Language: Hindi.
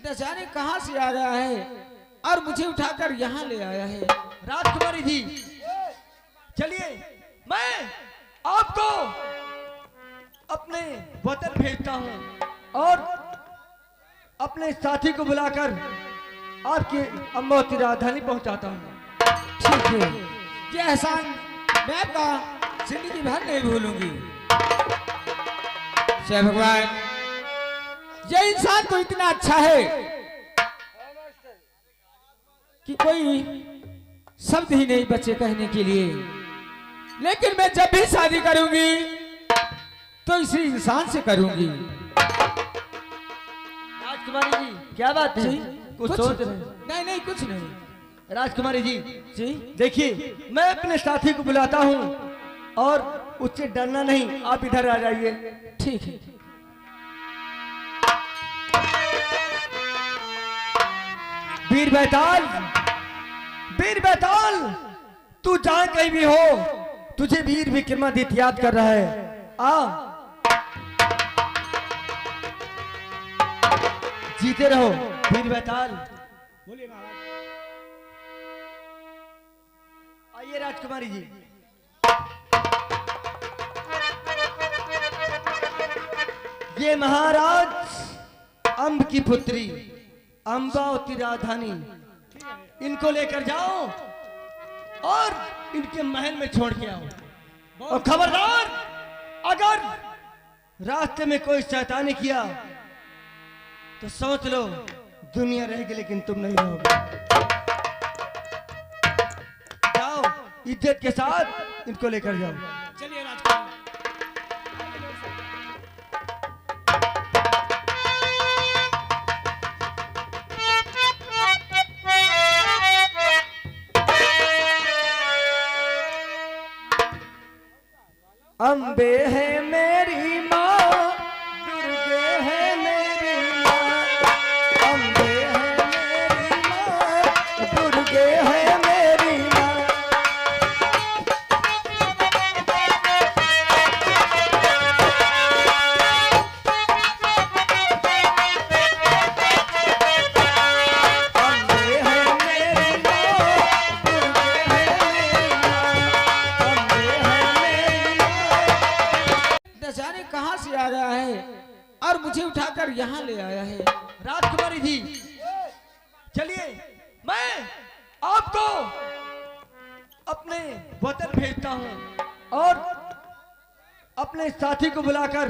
न जाने कहां से आ रहा है और मुझे उठाकर यहाँ ले आया है। राजकुमारी जी, चलिए मैं आपको अपने वतन भेजता हूँ और अपने साथी को बुलाकर आपकी अमौती राजधानी पहुँचाता हूँ। ठीक है, ये एहसान मैं आपका जिंदगी भर नहीं भूलूंगी। जय भगवान, ये इंसान तो इतना अच्छा है कि कोई शब्द ही नहीं बचे कहने के लिए। लेकिन मैं जब भी शादी करूंगी तो इसी इंसान से करूंगी। राजकुमारी जी, क्या बात है? कुछ सोच रहे? नहीं नहीं, कुछ नहीं। राजकुमारी जी, जी देखिए मैं अपने साथी को बुलाता हूँ और उससे डरना नहीं, आप इधर आ जाइए। ठीक है। वीर बैताल, वीर बैताल, तू जहां कहीं भी हो, तुझे वीर विक्रमादित्य याद कर रहा है। आ जीते रहो वीर बैताल। बोलिए महाराज। आइए राजकुमारी जी। ये महाराज अम्ब की पुत्री अम्बावती राजधानी, इनको लेकर जाओ और इनके महल में छोड़ के आओ। और खबरदार, अगर रास्ते में कोई शैतानी किया तो सोच लो दुनिया रहेगी लेकिन तुम नहीं रहोगे। जाओ, इज्जत के साथ इनको लेकर जाओ। चलिए राजकुमार। अम्बे है मेरी माँ, दुर्गे है मेरी माँ। अम्बे है मेरी माँ, दुर्गे है मेरी माँ। अम्बे है मेरी माँ, दुर्गे है मेरी माँ। अम्बे है मेरी माँ। न जाने कहां से आ रहा है और मुझे उठाकर यहाँ ले आया है। राजकुमारी जी, चलिए मैं आपको अपने वतन भेजता हूँ और अपने साथी को बुलाकर